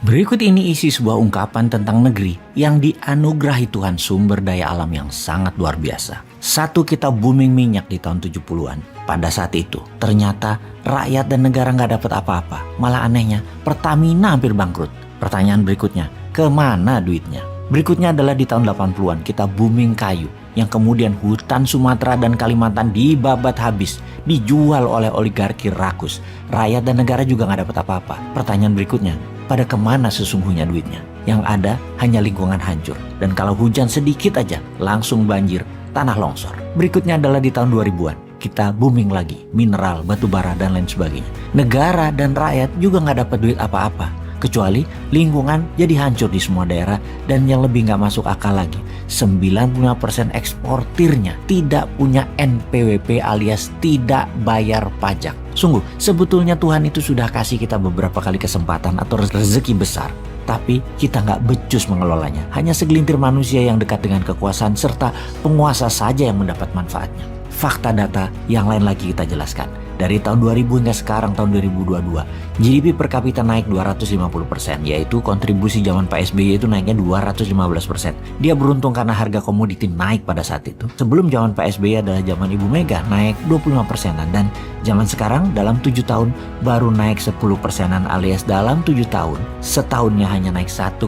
Berikut ini isi sebuah ungkapan tentang negeri yang dianugerahi Tuhan sumber daya alam yang sangat luar biasa. Satu, kita booming minyak di tahun 70-an. Pada saat itu, ternyata rakyat dan negara nggak dapat apa-apa. Malah anehnya, Pertamina hampir bangkrut. Pertanyaan berikutnya, kemana duitnya? Berikutnya adalah di tahun 80-an, kita booming kayu. Yang kemudian hutan Sumatera dan Kalimantan dibabat habis, dijual oleh oligarki rakus. Rakyat dan negara juga nggak dapat apa-apa. Pertanyaan berikutnya, pada kemana sesungguhnya duitnya? Yang ada hanya lingkungan hancur. Dan kalau hujan sedikit aja, langsung banjir, tanah longsor. Berikutnya adalah di tahun 2000-an. Kita booming lagi, mineral, batu bara, dan lain sebagainya. Negara dan rakyat juga nggak dapat duit apa-apa. Kecuali lingkungan jadi hancur di semua daerah. Dan yang lebih nggak masuk akal lagi, 95% eksportirnya tidak punya NPWP alias tidak bayar pajak. Sungguh, sebetulnya Tuhan itu sudah kasih kita beberapa kali kesempatan atau rezeki besar. Tapi kita nggak becus mengelolanya. Hanya segelintir manusia yang dekat dengan kekuasaan serta penguasa saja yang mendapat manfaatnya. Fakta data yang lain lagi kita jelaskan. Dari tahun 2000 hingga sekarang tahun 2022, GDP per kapita naik 250%, yaitu kontribusi zaman Pak SBY itu naiknya 215%. Dia beruntung karena harga komoditi naik pada saat itu. Sebelum zaman Pak SBY adalah zaman Ibu Mega, naik 25%-an. Dan zaman sekarang dalam 7 tahun baru naik 10%-an, alias dalam 7 tahun, setahunnya hanya naik 1,5%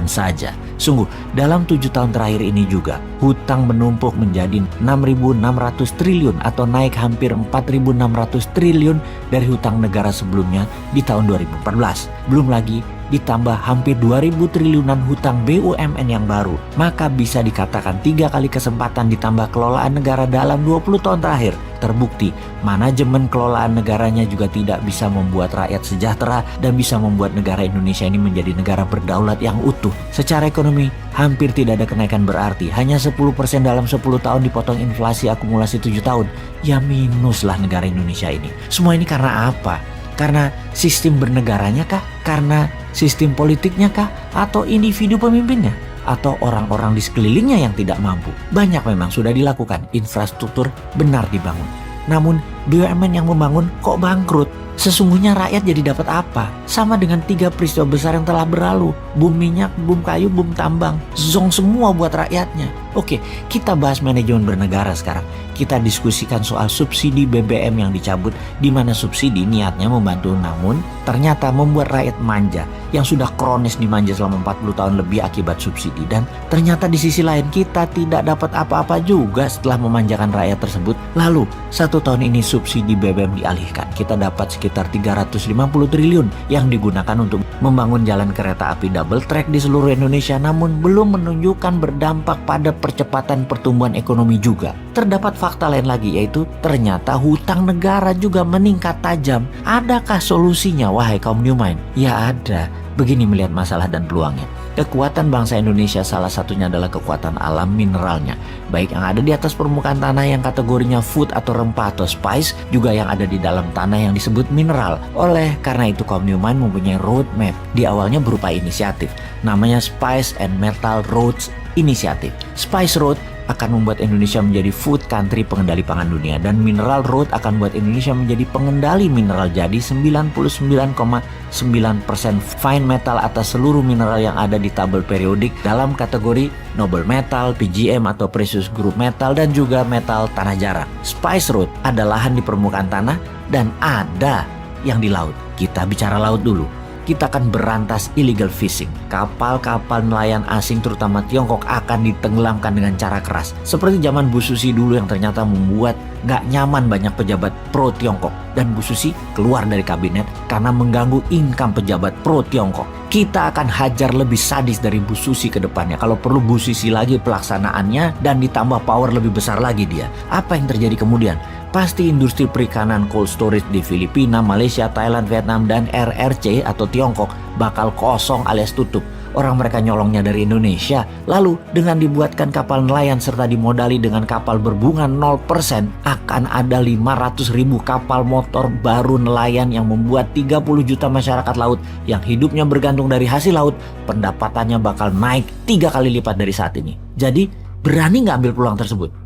saja. Sungguh, dalam 7 tahun terakhir ini juga, hutang menumpuk menjadi 6.600 triliun atau naik hampir 4.600 triliun dari hutang negara sebelumnya di tahun 2014. Belum lagi ditambah hampir 2.000 triliunan hutang BUMN yang baru. Maka bisa dikatakan 3 kali kesempatan ditambah kelolaan negara dalam 20 tahun terakhir. Terbukti manajemen kelolaan negaranya juga tidak bisa membuat rakyat sejahtera dan bisa membuat negara Indonesia ini menjadi negara berdaulat yang utuh. Secara ekonomi hampir tidak ada kenaikan berarti. Hanya 10% dalam 10 tahun dipotong inflasi akumulasi 7 tahun. Ya minus lah negara Indonesia ini. Semua ini karena apa? Karena sistem bernegaranya kah? Karena sistem politiknya kah? Atau individu pemimpinnya? Atau orang-orang di sekelilingnya yang tidak mampu? Banyak memang sudah dilakukan, infrastruktur benar dibangun. Namun BUMN yang membangun kok bangkrut? Sesungguhnya rakyat jadi dapat apa? Sama dengan 3 peristiwa besar yang telah berlalu. Boom minyak, boom kayu, boom tambang. Zong semua buat rakyatnya. Oke, kita bahas manajemen bernegara sekarang. Kita diskusikan soal subsidi BBM yang dicabut, di mana subsidi niatnya membantu, namun ternyata membuat rakyat manja yang sudah kronis dimanja selama 40 tahun lebih akibat subsidi. Dan ternyata di sisi lain kita tidak dapat apa-apa juga setelah memanjakan rakyat tersebut. Lalu 1 tahun ini subsidi BBM dialihkan. Kita dapat sekitar 350 triliun yang digunakan untuk membangun jalan kereta api double track di seluruh Indonesia, namun belum menunjukkan berdampak pada percepatan pertumbuhan ekonomi juga. Terdapat fakta lain lagi, yaitu ternyata hutang negara juga meningkat tajam. Adakah solusinya, wahai kaum New Mind? Ya ada. Begini melihat masalah dan peluangnya. Kekuatan bangsa Indonesia salah satunya adalah kekuatan alam mineralnya. Baik yang ada di atas permukaan tanah yang kategorinya food atau rempah atau spice, juga yang ada di dalam tanah yang disebut mineral. Oleh karena itu kaum New Mind mempunyai roadmap. Di awalnya berupa inisiatif. Namanya Spice and Metal Roads Initiative. Spice Road akan membuat Indonesia menjadi food country pengendali pangan dunia, dan Mineral Road akan membuat Indonesia menjadi pengendali mineral jadi 99,9% fine metal atas seluruh mineral yang ada di tabel periodik dalam kategori noble metal, PGM atau precious group metal, dan juga metal tanah jarang. Spice Road ada lahan di permukaan tanah dan ada yang di laut. Kita bicara laut dulu. Kita akan berantas illegal fishing. Kapal-kapal nelayan asing terutama Tiongkok akan ditenggelamkan dengan cara keras. Seperti zaman Bu Susi dulu yang ternyata membuat gak nyaman banyak pejabat pro Tiongkok. Dan Bu Susi keluar dari kabinet karena mengganggu income pejabat pro Tiongkok. Kita akan hajar lebih sadis dari Bu Susi ke depannya. Kalau perlu Bu Susi lagi pelaksanaannya dan ditambah power lebih besar lagi dia. Apa yang terjadi kemudian? Pasti industri perikanan cold storage di Filipina, Malaysia, Thailand, Vietnam, dan RRC atau Tiongkok bakal kosong alias tutup. Orang mereka nyolongnya dari Indonesia. Lalu dengan dibuatkan kapal nelayan serta dimodali dengan kapal berbunga 0%, akan ada 500.000 kapal motor baru nelayan yang membuat 30 juta masyarakat laut yang hidupnya bergantung dari hasil laut, pendapatannya bakal naik 3 kali lipat dari saat ini. Jadi berani nggak ambil peluang tersebut?